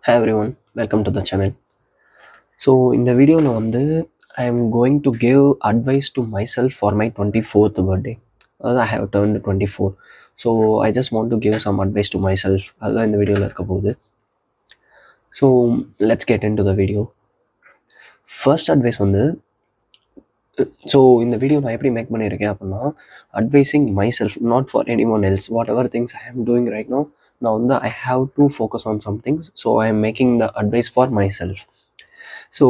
Hi everyone, welcome to the channel. So in the video நான் வந்து I am going to give advice to myself for my 24th birthday. அதாவது I have turned 24. So I just want to give some advice to myself. அதுதான் இந்த வீடியோவில் இருக்க போகுது. So let's get into the video. First advice வந்து so இந்த video நான் எப்படி மேக் பண்ணியிருக்கேன் அப்படின்னா advising myself not for anyone else whatever things I am doing right now நான் வந்து I have to focus on some things so I am making the advice for myself. So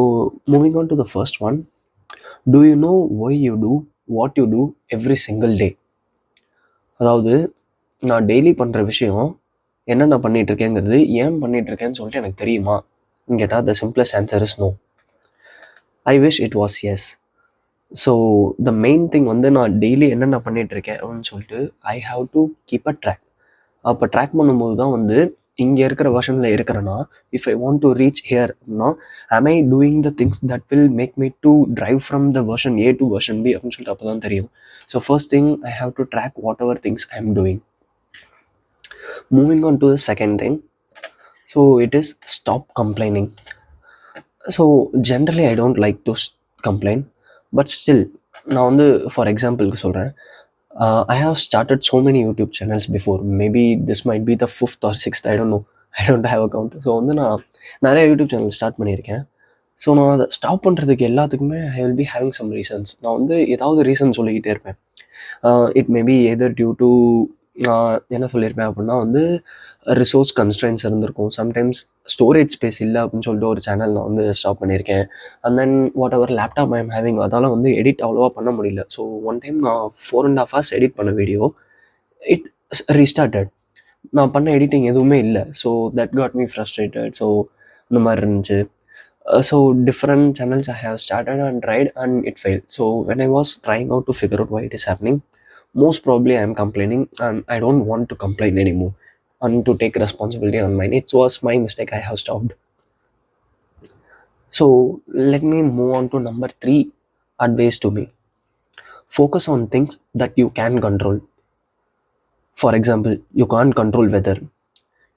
moving on to the first one, do you know why you do what you do every single day? அதாவது நான் daily பண்ணுற விஷயம் என்னென்ன பண்ணிகிட்ருக்கேங்கிறது ஏன் பண்ணிகிட்ருக்கேன்னு சொல்லிட்டு எனக்கு தெரியுமா கேட்டால் the simplest answer is no. I wish it was yes. So the main thing வந்து நான் டெய்லி என்னென்ன பண்ணிகிட்ருக்கேன் அப்படின்னு சொல்லிட்டு I have to keep a track. அப்போ ட்ராக் பண்ணும்போது தான் வந்து இங்கே இருக்கிற வெர்ஷனில் இருக்கிறேன்னா if I want to reach here அப்படின்னா am I doing the things that will make me to drive from the version A to version B அப்படின்னு சொல்லிட்டு அப்போ தான் தெரியும். So first thing I have to track whatever things I am doing. Moving on to the second thing, so it is stop complaining. So generally I don't like to complain, but still நான் வந்து for எக்ஸாம்பிளுக்கு சொல்கிறேன், I have started so many YouTube channels before. Maybe this might be the 5th or 6th, I don't know. I don't have a count. So வந்து நான் நிறைய YouTube channel start பண்ணியிருக்கேன். So நான் அதை ஸ்டாப் பண்ணுறதுக்கு எல்லாத்துக்குமே I will be having some reasons. நான் வந்து ஏதாவது ரீசன் சொல்லிக்கிட்டே இருப்பேன். It maybe either due to நான் என்ன சொல்லியிருப்பேன் அப்படின்னா வந்து ரிசோர்ஸ் கன்ஸ்ட்ரெயின்ஸ் இருந்திருக்கும். சம்டைம்ஸ் ஸ்டோரேஜ் ஸ்பேஸ் இல்லை அப்படின்னு சொல்லிட்டு ஒரு சேனல் நான் வந்து ஸ்டாப் பண்ணியிருக்கேன். And then whatever laptop I am having அதால் வந்து எடிட் அவ்வளோவா பண்ண முடியல. ஸோ ஒன் டைம் நான் 4.5 hours எடிட் பண்ண வீடியோ இட் ரீஸ்டார்டட். நான் பண்ண எடிட்டிங் எதுவுமே இல்லை. So that got me frustrated. So இந்த மாதிரி இருந்துச்சு. So different channels I have started and tried and it failed. So when I was trying out to figure out why it is happening, most probably I am complaining and I don't want to complain anymore and to take responsibility on mine. It was my mistake, I have stopped. So let me move on to number 3 advice to me. Focus on things that you can control. For example, you can't control weather.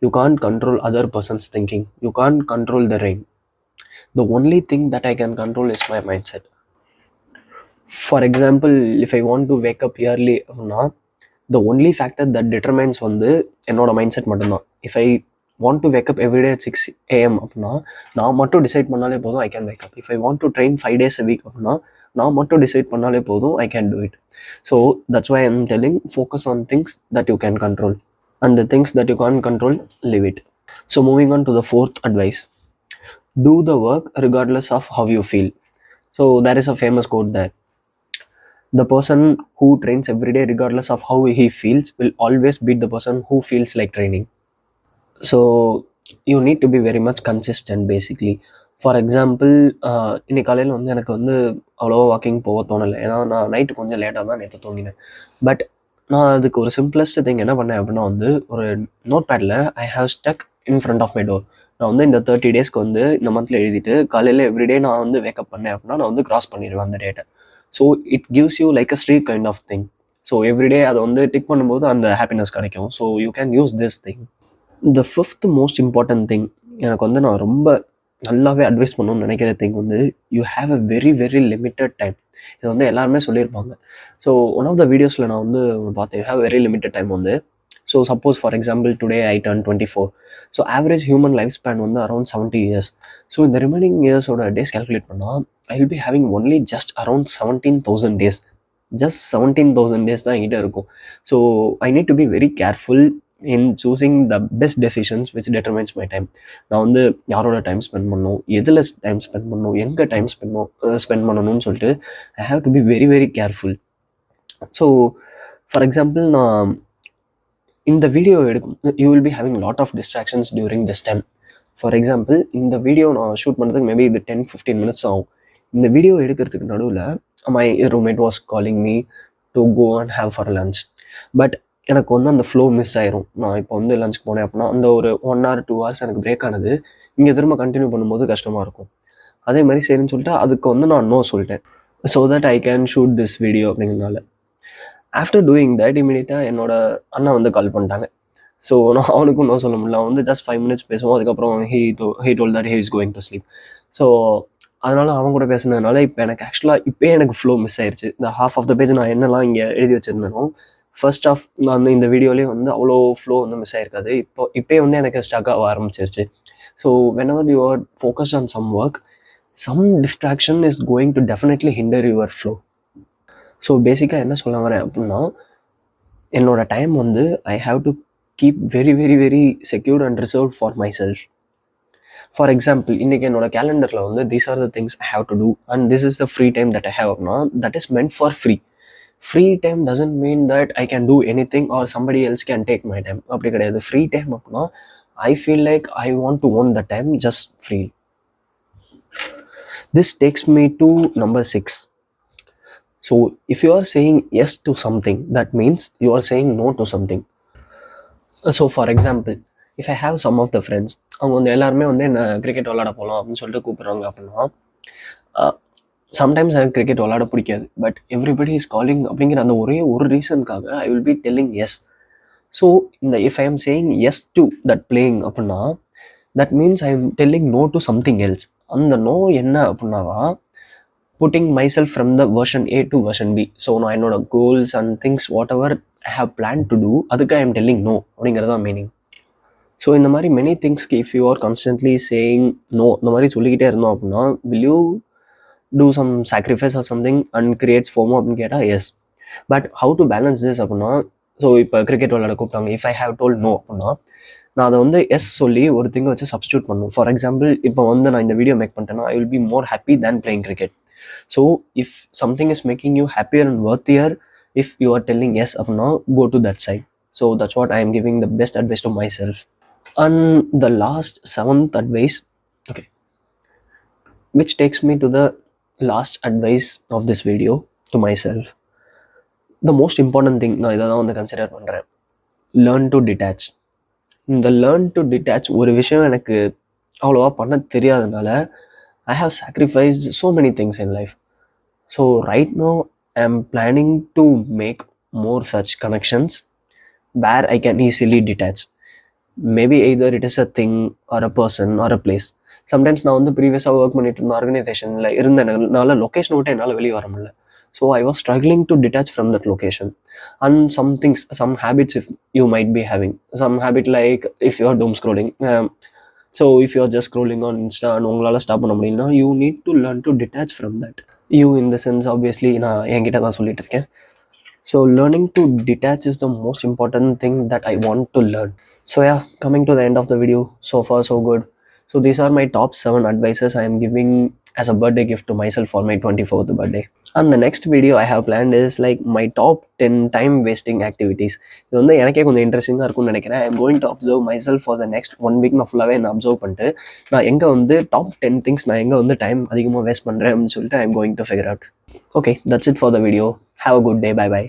You can't control other person's thinking. You can't control the rain. The only thing that I can control is my mindset. For example, if I want to wake up early அப்படின்னா the only factor that determines வந்து என்னோட mind set மட்டும்தான். If I want to wake up everyday at 6 AM அப்படின்னா நான் மட்டும் decide பண்ணாலே போதும் I can wake up. If I want to train 5 days a week அப்படின்னா நான் மட்டும் டிசைட் பண்ணாலே போதும் I can do it. So that's why I'm telling focus on things that you can control and the things that you can't control leave it. So moving on to the fourth advice, do the work regardless of how you feel. So there is a famous quote there. The person who trains every day regardless of how he feels will always beat the person who feels like training. So you need to be very much consistent basically. For example இன்னைக்கு காலையில் வந்து எனக்கு வந்து அவ்வளோவா walking போக தோணலை. ஏன்னா நான் நைட்டு கொஞ்சம் லேட்டாக தான் நேற்று தூங்கினேன். பட் நான் அதுக்கு ஒரு சிம்பிளஸ்ட் திங் என்ன பண்ணேன் அப்படின்னா வந்து ஒரு நோட் பேடில் I have stuck in front of my door. நான் வந்து இந்த 30 daysக்கு வந்து இந்த மந்தில் எழுதிட்டு காலையில் எவ்ரிடே நான் வந்து வேக்கப் பண்ணேன் அப்படின்னா நான் வந்து கிராஸ் பண்ணிடுவேன் அந்த டேட்டை. So it gives you like a streak kind of thing. So everyday அதை வந்து டிக் பண்ணும்போது அந்த ஹாப்பினஸ் கிடைக்கும். So you can use this thing. The fifth most important thing எனக்கு வந்து நான் ரொம்ப நல்லாவே அட்வைஸ் பண்ணணும்னு நினைக்கிற திங் வந்து you have a very very limited time. இது வந்து எல்லாருமே சொல்லியிருப்பாங்க. ஸோ ஒன் ஆஃப் த வீடியோஸில் நான் வந்து பார்த்தேன், you have very limited time வந்து. So suppose for example today I turn 24. So average human life span வந்து அரௌண்ட் 70 years. ஸோ இந்த ரிமைனிங் இயர்ஸோட டேஸ் கேல்குலேட் பண்ணால் I will be having only just around 17,000 days. Just 17,000 days தான் என்கிட்ட இருக்கும். So I need to be very careful in choosing the best decisions which determines my time. நான் வந்து யாரோட time spend பண்ணணும், எதில் டைம் ஸ்பெண்ட் பண்ணணும், எங்கே டைம் ஸ்பெண்ட் பண்ணணும்னு சொல்லிட்டு I have to be very very careful. So for example நான் இந்த வீடியோ எடுக்கும் you will be having lot of distractions during this time. For example இந்த வீடியோ நான் ஷூட் பண்ணுறதுக்கு மேபி இது 10-15 minutes ஆகும். இந்த வீடியோ எடுக்கிறதுக்கு நடுவில் my roommate was calling me to go and have for lunch. But எனக்கு வந்து அந்த ஃப்ளோ மிஸ் ஆயிரும். நான் இப்போ வந்து லஞ்சுக்கு போனேன் அப்படின்னா அந்த ஒரு 1 hour 2 hours எனக்கு பிரேக் ஆனது இங்கே திரும்ப கண்டினியூ பண்ணும்போது கஷ்டமாக இருக்கும். அதே மாதிரி சரின்னு சொல்லிட்டு அதுக்கு வந்து நான் நோ சொல்லிட்டேன். So that I can shoot this video அப்படிங்கிறதுனால. ஆஃப்டர் டூயிங் தட் இமீடியட்டாக என்னோட அண்ணா வந்து கால் பண்ணிட்டாங்க. ஸோ நான் அவனுக்கும் நோ சொல்ல முடியல. அவன் வந்து ஜஸ்ட் 5 minutes பேசுவோம். அதுக்கப்புறம் he told that he is going to sleep. So அதனால் அவன் கூட பேசுனதுனால இப்போ எனக்கு ஆக்சுவலாக இப்போயே எனக்கு ஃப்ளோ மிஸ் ஆயிடுச்சு. இந்த ஹாஃப் ஆஃப் த பேஜ் நான் என்னெல்லாம் இங்கே எழுதி வச்சுருந்தேனோ ஃபர்ஸ்ட் ஆஃப் நான் வந்து இந்த வீடியோலேயே வந்து அவ்வளோ ஃப்ளோ வந்து மிஸ் ஆயிருக்காது. இப்போயே வந்து எனக்கு ஸ்டக் ஆக ஆரம்பிச்சிருச்சு. So whenever you are focused on some work, some distraction is going to definitely hinder your flow. So பேசிக்காக என்ன சொல்ல வரேன் அப்படின்னா, என்னோட டைம் வந்து I have to keep very very very secured and reserve for myself. For example, இன்றைக்கி என்னோட கேலண்டரில் வந்து these are the things I have to do and this is the free time that I have அப்படின்னா, that is meant for free. Free time doesn't mean that I can do anything or somebody else can take my time. அப்படி கிடையாது. Free time அப்படின்னா I feel like I want to own the time just free. This takes me to number 6. So if you are saying yes to something, that means you are saying no to something. So for example, if I have some of the friends, அவங்க வந்து எல்லாருமே வந்து என்ன cricket விளாட போகலாம் அப்படின்னு சொல்லிட்டு கூப்பிட்றாங்க அப்படின்னா, சம்டைம்ஸ் எனக்கு கிரிக்கெட் விளாட பிடிக்காது. பட் எவ்ரிபடி இஸ் காலிங் அப்படிங்கிற அந்த ஒரே ஒரு ரீசனுக்காக I will be telling yes. So இந்த if I am saying yes to that playing அப்படின்னா, that means I am telling no to something else. அந்த நோ என்ன அப்படின்னா தான் putting myself from the version A to version B. So நான் என்னோட goals and things whatever I have plan to do, அதுக்கு I am telling no அப்படிங்கிறதான் meaning. So இந்த மாதிரி மெனி திங்ஸ்க்கு if you are constantly saying no இந்த மாதிரி சொல்லிக்கிட்டே இருந்தோம் அப்படின்னா, will you do some sacrifice or something and creates FOMO அப்படின்னு கேட்டால் yes. But how to balance this அப்படின்னா, ஸோ இப்போ கிரிக்கெட் விளையாட கூப்பிட்டாங்க, if I have told no அப்படின்னா நான் அதை வந்து எஸ் சொல்லி ஒரு திங்கை வச்சு சப்ஸ்டியூட் பண்ணும். ஃபார் எக்ஸாம்பிள், இப்போ வந்து நான் இந்த வீடியோ மேக் பண்ணிட்டேன்னா I will be more happy than playing cricket. So if something is making you happier and worthier, if you are telling yes அப்படின்னா go to that side. So that's what I am giving the best advice to myself. And the last 7th advice, okay, which takes me to the last advice of this video to myself. The most important thing நான் இதை தான் வந்து consider பண்ணுறேன், learn to detach. இந்த learn to detach ஒரு விஷயம் எனக்கு அவ்வளோவா பண்ண தெரியாதனால I have sacrificed so many things in life. So right now I am planning to make more such connections where I can easily detach. Maybe either it is a thing or a person or a place. Sometimes நான் வந்து ப்ரீவியஸாக work பண்ணிட்டு இருந்த ஆர்கனைசேஷனில் இருந்தனால location விட்டு என்னால் வெளியே வர முடியல. So I was struggling to detach from that location. And some things, some habits if you might be having. Some habit like if you are doom scrolling. So if you are just scrolling on Insta and உங்களால் stop பண்ண முடியலனா, you need to learn to detach from that. You in the sense obviously நான் என்கிட்ட தான் சொல்லிட்டு இருக்கேன். So learning to detach is the most important thing that I want to learn. So yeah, coming to the end of the video. So far so good. So these are my top 7 advices I am giving as a birthday gift to myself for my 24th birthday. And the next video I have planned is like my top 10 time wasting activities. இது வந்து எனக்கே கொஞ்சம் இன்ட்ரெஸ்டிங்காக இருக்கும்னு நினைக்கிறேன். ஐ am going to observe my self for the next 1 week. நான் ஃபுல்லாகவே நான் அப்சர்வ் பண்ணிட்டு நான் எங்கே வந்து டாப் 10 திங்ஸ் நான் எங்கே வந்து டைம் அதிகமாக வேஸ்ட் பண்ணுறேன் அப்படின்னு சொல்லிட்டு I am going to figure out. Okay, that's it for the video. Have a good day. Bye by.